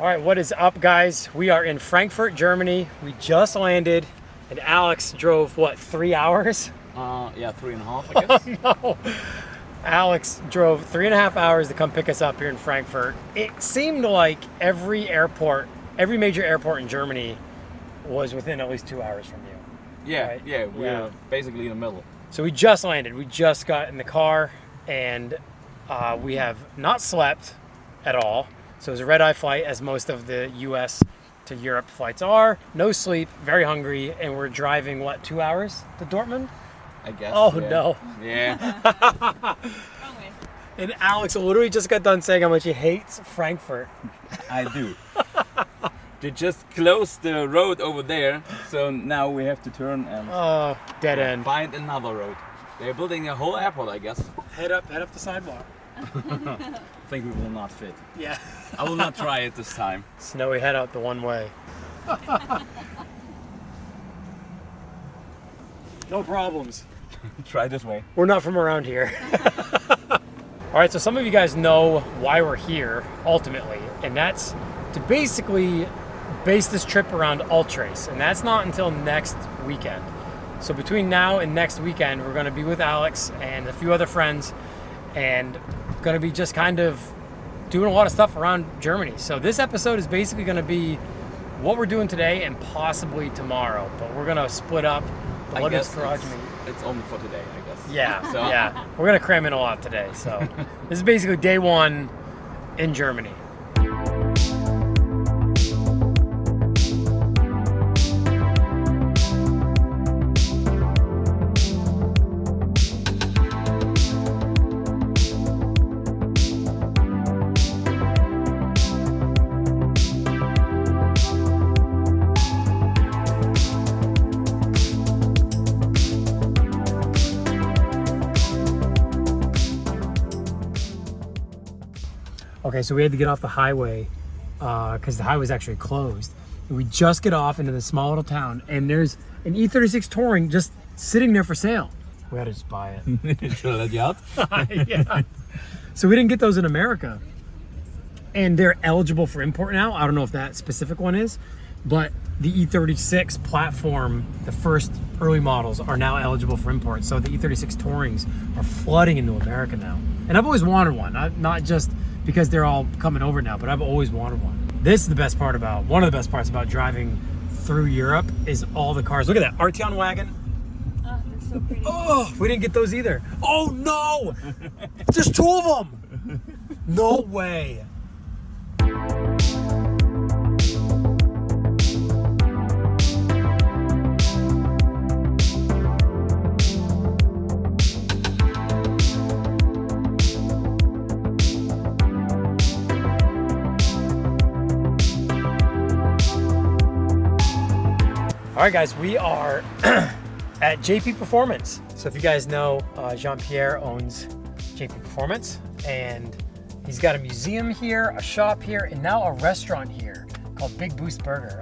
All right, what is up, guys? We are in Frankfurt, Germany. We just landed, and Alex drove, what, 3 hours? Yeah, 3.5, I guess. Oh, no. Alex drove 3.5 hours to come pick us up here in Frankfurt. It seemed like every major airport in Germany was within at least 2 hours from you. Yeah, right? yeah, we're basically in the middle. So we just landed. We just got in the car, and we have not slept at all. So it was a red-eye flight, as most of the U.S. to Europe flights are. No sleep, very hungry, and we're driving, what, 2 hours to Dortmund? I guess. Oh, yeah. no. Yeah. Wrong way. And Alex literally just got done saying how much he hates Frankfurt. I do. They just closed the road over there, so now we have to turn and Oh, dead end. find another road. They're building a whole airport, I guess. Head up the sidewalk. I think we will not fit. Yeah. I will not try it this time. Snowy head out the one way. No problems. Try this way. We're not from around here. All right, so some of you guys know why we're here, ultimately, and that's to basically base this trip around Ultrace, and that's not until next weekend. So between now and next weekend, we're gonna be with Alex and a few other friends, and gonna be just kind of doing a lot of stuff around Germany. So this episode is basically gonna be what we're doing today and possibly tomorrow, but we're gonna split up the I Limits guess Garage meet. it's only for today, I guess. Yeah, So- yeah. We're gonna cram in a lot today. So this is basically day one in Germany. Okay, so we had to get off the highway because the highway's actually closed. And we just get off into the small little town, and there's an E36 Touring just sitting there for sale. We had to just buy it. Should I let you out? Yeah. So we didn't get those in America, and they're eligible for import now. I don't know if that specific one is, but the E36 platform, the first early models, are now eligible for import. So the E36 Tourings are flooding into America now. And I've always wanted one, not just because they're all coming over now, but I've always wanted one. This is the best part about, one of the best parts about driving through Europe is all the cars. Look at that Arteon wagon. Oh, they're so pretty. Oh, we didn't get those either. Oh no, just two of them. No way. All right, guys, we are at JP Performance. So if you guys know, Jean-Pierre owns JP Performance, and he's got a museum here, a shop here, and now a restaurant here called Big Boost Burger.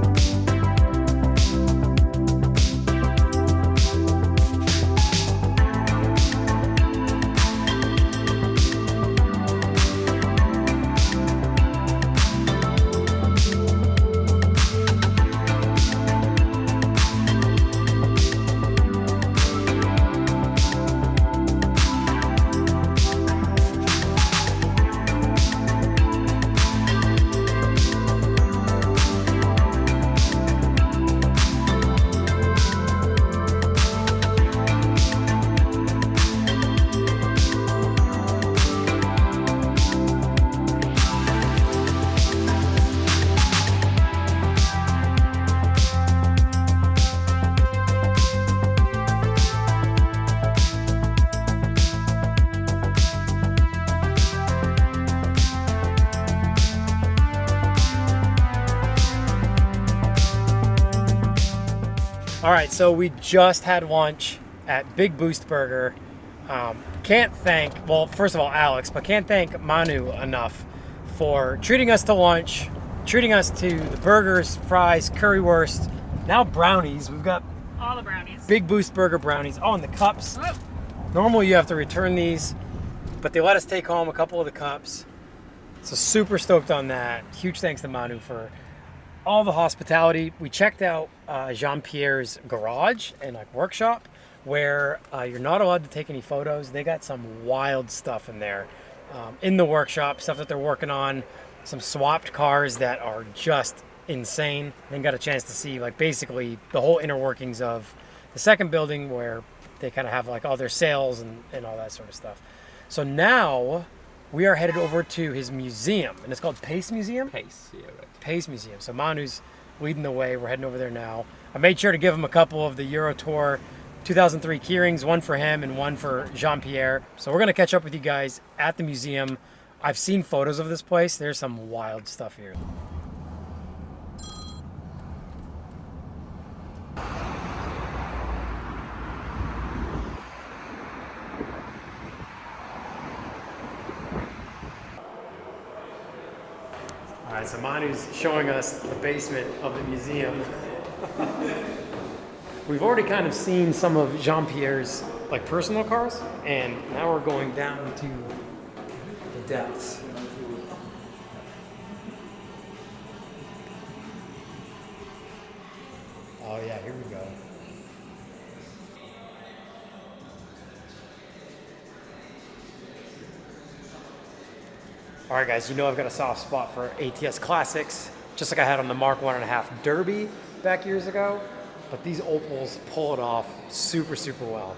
All right, so we just had lunch at Big Boost Burger. Can't thank, well, first of all, Alex, but can't thank Manu enough for treating us to lunch, treating us to the burgers, fries, currywurst, now brownies. We've got All the brownies. Big Boost Burger brownies. Oh, and the cups. Oh, Normally you have to return these, but they let us take home a couple of the cups. So super stoked on that. Huge thanks to Manu for all the hospitality. We checked out Jean-Pierre's garage and like workshop where you're not allowed to take any photos. They got some wild stuff in there in the workshop, stuff that they're working on, some swapped cars that are just insane. Then got a chance to see like basically the whole inner workings of the second building where they kind of have like all their sales and all that sort of stuff. So now we are headed over to his museum, and it's called Pace Museum? Pace, yeah, right. Pace Museum. So Manu's leading the way. We're heading over there now. I made sure to give him a couple of the Euro Tour 2003 keyrings, one for him and one for Jean-Pierre. So we're going to catch up with you guys at the museum. I've seen photos of this place. There's some wild stuff here. All right, so Manu's showing us the basement of the museum. We've already kind of seen some of Jean-Pierre's like personal cars, and now we're going down to the depths. Oh yeah, here we go. All right, guys, you know I've got a soft spot for ATS Classics, just like I had on the Mark 1.5 Derby back years ago, but these Opals pull it off super, super well.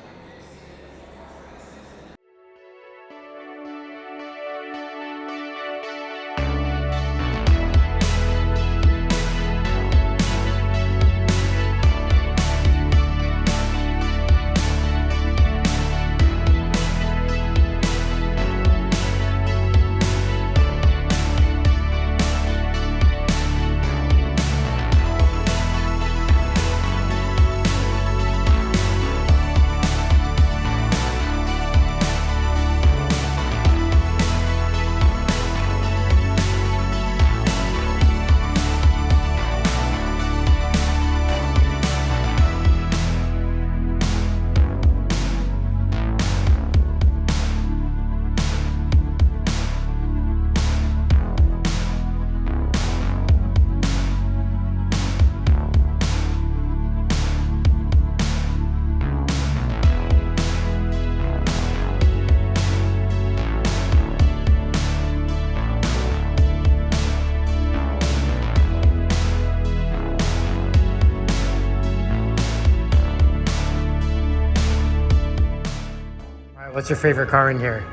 What's your favorite car in here?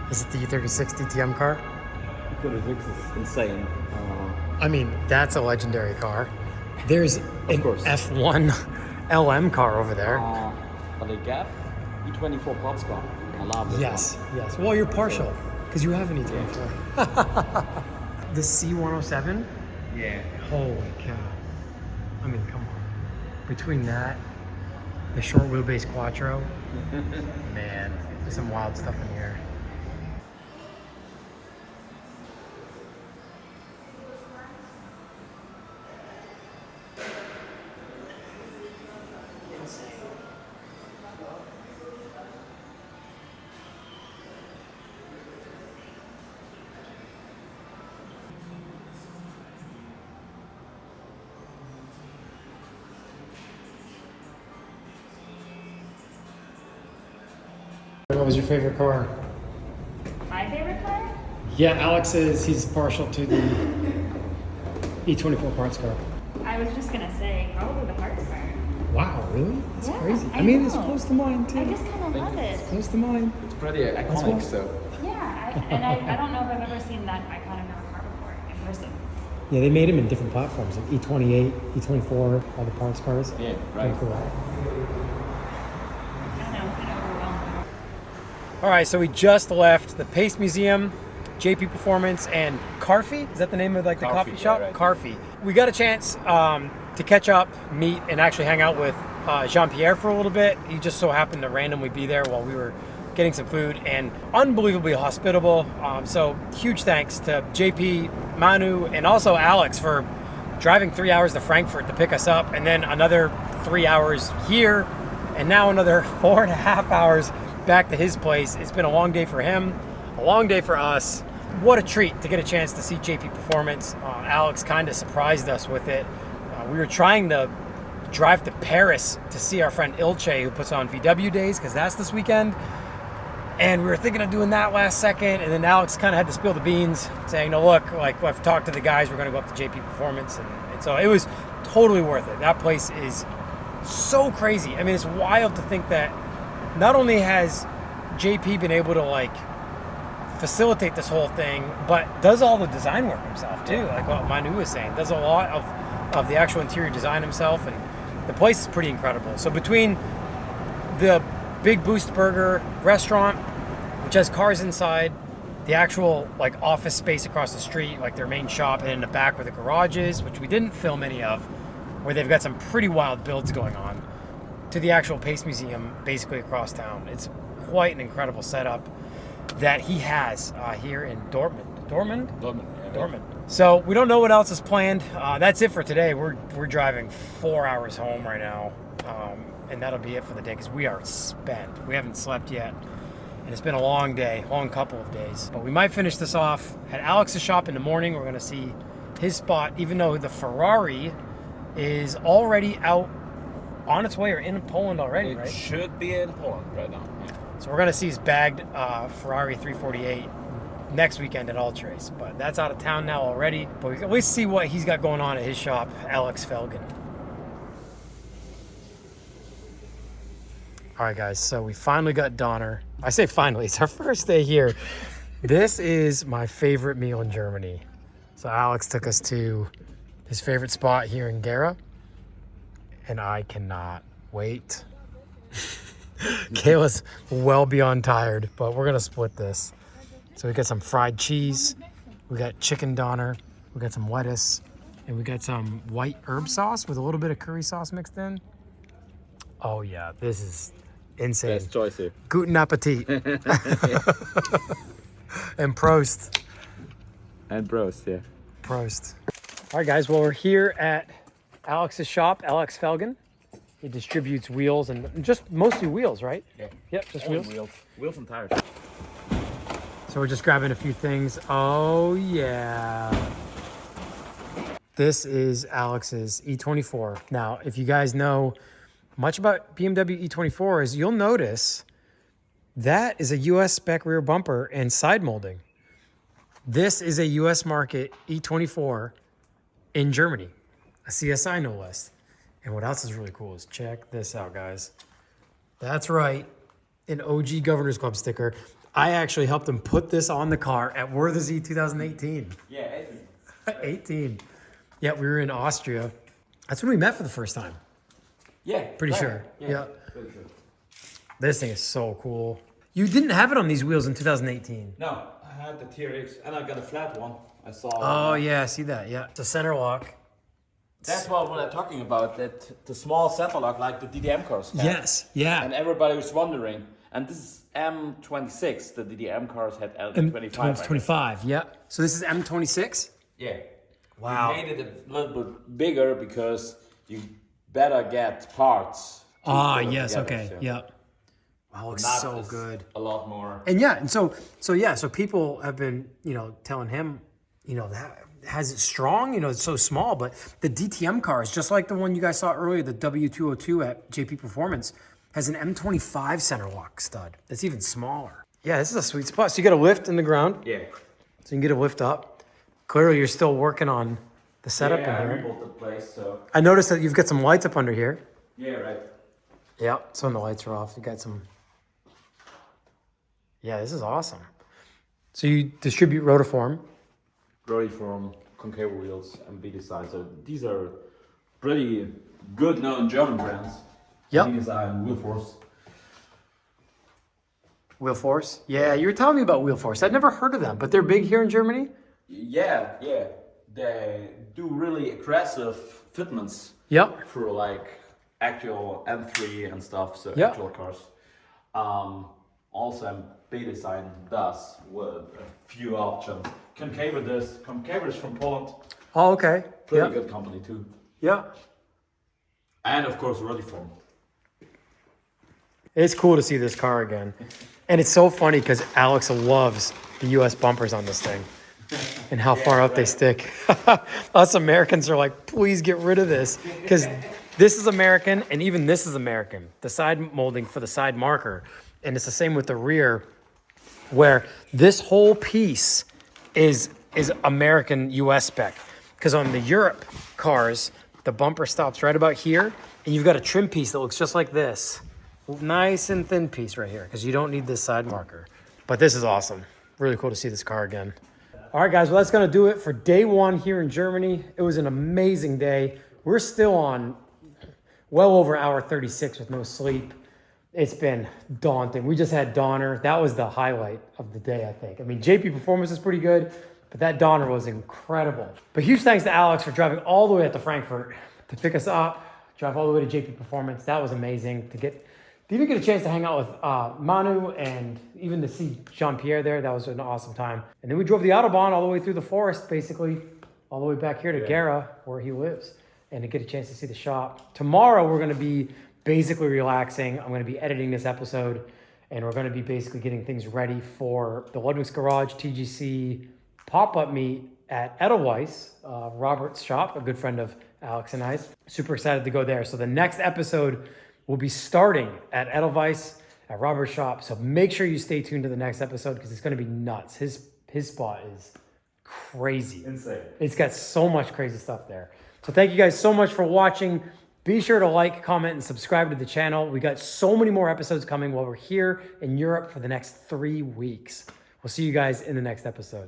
Is it the E36 DTM car? E36 is insane. I mean, that's a legendary car. There's an course. F1 LM car over there. But the GAF E24 parts car. I love this Yes, yes. Well, you're partial because you have an E24. The C107? Yeah. Holy cow. I mean, come on. Between that, the short wheelbase Quattro, man, there's some wild stuff in here. What was your favorite car? My favorite car? Yeah, Alex says he's partial to the E24 parts car. I was just gonna say probably the parts car. Wow, really? That's Yeah, crazy. I mean, it's know. close to mine too. I just kind of love it. Close to mine. It's pretty what- iconic, so. Yeah, I don't know if I've ever seen that iconic of a car before in person. Yeah, they made them in different platforms, like E28, E24, all the parts cars. Yeah, right. Pretty cool. I know, overwhelmed. All right, so we just left the Pace Museum, JP Performance, and Carfi. Is that the name of like the Carfi, coffee yeah, shop? right. Carfi. We got a chance to catch up, meet, and actually hang out with Jean-Pierre for a little bit. He just so happened to randomly be there while we were getting some food, and unbelievably hospitable. So huge thanks to JP, Manu, and also Alex for driving 3 hours to Frankfurt to pick us up, and then another 3 hours here, and now another 4.5 hours back to his place. It's been a long day for him, a long day for us. What a treat to get a chance to see JP Performance. Alex kind of surprised us with it. We were trying to drive to Paris to see our friend Ilche, who puts on VW days, because that's this weekend. And we were thinking of doing that last second, and then Alex kind of had to spill the beans, saying, no, look, like, I've talked to the guys, we're going to go up to JP Performance. And so it was totally worth it. That place is so crazy. I mean, it's wild to think that not only has JP been able to, like, facilitate this whole thing, but does all the design work himself, too. Like what Manu was saying, does a lot of the actual interior design himself, and the place is pretty incredible. So between the Big Boost Burger restaurant, which has cars inside, the actual like office space across the street, like their main shop, and in the back where the garage is, which we didn't film any of, where they've got some pretty wild builds going on, to the actual Pace Museum basically across town. It's quite an incredible setup that he has here in Dortmund. Dortmund. So we don't know what else is planned. That's it for today. We're driving 4 hours home right now. And that'll be it for the day because we are spent. We haven't slept yet. And it's been a long day, long couple of days. But we might finish this off at Alex's shop in the morning. We're going to see his spot, even though the Ferrari is already out on its way or in Poland already, right? It should be in Poland right now. Yeah. So we're going to see his bagged Ferrari 348 next weekend at Ultrace. But that's out of town now already. But we can at least see what he's got going on at his shop, Alex Felgen. All right, guys, so we finally got Donner. I say finally, it's our first day here. This is my favorite meal in Germany. So Alex took us to his favorite spot here in Gera, and I cannot wait. Kayla's well beyond tired, but we're gonna split this. So we got some fried cheese, we got chicken Donner, we got some lettuce, and we got some white herb sauce with a little bit of curry sauce mixed in. Oh yeah, this is insane. Best choice here. Guten Appetit. And Prost. And Prost, yeah. Prost. All right, guys. Well, we're here at Alex's shop, Alex Felgen. He distributes wheels and just mostly wheels, right? Yeah. Yep, just Only wheels. Wheels and tires. So we're just grabbing a few things. Oh, yeah. This is Alex's E24. Now, if you guys know much about BMW E24s, you'll notice that is a US spec rear bumper and side molding. This is a US market E24 in Germany, a CSI no less. And what else is really cool is check this out, guys. That's right, an OG Governor's Club sticker. I actually helped him put this on the car at Wörthersee 2018. Yeah, 18. 18. Yeah, we were in Austria. That's when we met for the first time. Yeah. Pretty right. sure. Yeah. Pretty sure. This thing is so cool. You didn't have it on these wheels in 2018. No, I had the TRX and I got a flat one. I saw. Oh, yeah, I see that. Yeah. It's a center lock. That's what I'm talking about. That the small center lock, like the DDM cars. had. Yes. Yeah. And everybody was wondering. And this is M26. The DDM cars had L25. I guess. 25. Yeah. So this is M26? Yeah. Wow. We made it a little bit bigger because you better get parts. to Ah, put it yes. together, Okay. so. Yeah. Wow, looks That so is good. A lot more. And yeah, and so people have been, telling him, that has it strong, it's so small, but the DTM cars, just like the one you guys saw earlier, the W202 at JP Performance, has an M25 center lock stud. That's even smaller. Yeah, this is a sweet spot. So you got a lift in the ground, Yeah. so you can get a lift up. Clearly, you're still working on the setup Yeah, I in here. rebuilt the place, so. I noticed that you've got some lights up under here. Yeah, right. Yeah, some of the lights are off. You got some. Yeah, this is awesome. So you distribute rotiform. Brody from concave wheels and B design. So these are pretty good known German brands. Yep. B design, Wheel Force. Wheel Force? Yeah, you were telling me about Wheel Force. I'd never heard of them, but they're big here in Germany? Yeah. They do really aggressive fitments Yep. for like actual M3 and stuff. So Yeah. actual cars. Also B design does with a few options. Concave is from Poland. Oh, okay. Pretty Yeah. good company too. Yeah. And of course, Rodiform. It's cool to see this car again. And it's so funny because Alex loves the US bumpers on this thing and how far up they stick. Us Americans are like, please get rid of this, because this is American and even this is American. The side molding for the side marker. And it's the same with the rear, where this whole piece is American US spec. Because on the Europe cars, the bumper stops right about here, and you've got a trim piece that looks just like this. Nice and thin piece right here, because you don't need this side marker. But this is awesome. Really cool to see this car again. All right, guys, well, that's gonna do it for day one here in Germany. It was an amazing day. We're still on well over hour 36 with no sleep. It's been daunting. We just had Donner. That was the highlight of the day, I think. I mean, JP Performance is pretty good, but that Donner was incredible. But huge thanks to Alex for driving all the way out to Frankfurt to pick us up, drive all the way to JP Performance. That was amazing to even get a chance to hang out with Manu and even to see Jean-Pierre there. That was an awesome time. And then we drove the Autobahn all the way through the forest, basically, all the way back here to Gera, where he lives, and to get a chance to see the shop. Tomorrow, we're going to be basically relaxing. I'm going to be editing this episode, and we're going to be basically getting things ready for the Ludwig's Garage TGC pop-up meet at Edelweiss, Robert's shop, a good friend of Alex and I's. Super excited to go there. So the next episode will be starting at Edelweiss at Robert's shop. So make sure you stay tuned to the next episode, because it's going to be nuts. His spot is crazy. Insane. It's got so much crazy stuff there. So thank you guys so much for watching. Be sure to like, comment, and subscribe to the channel. We got so many more episodes coming while we're here in Europe for the next 3 weeks. We'll see you guys in the next episode.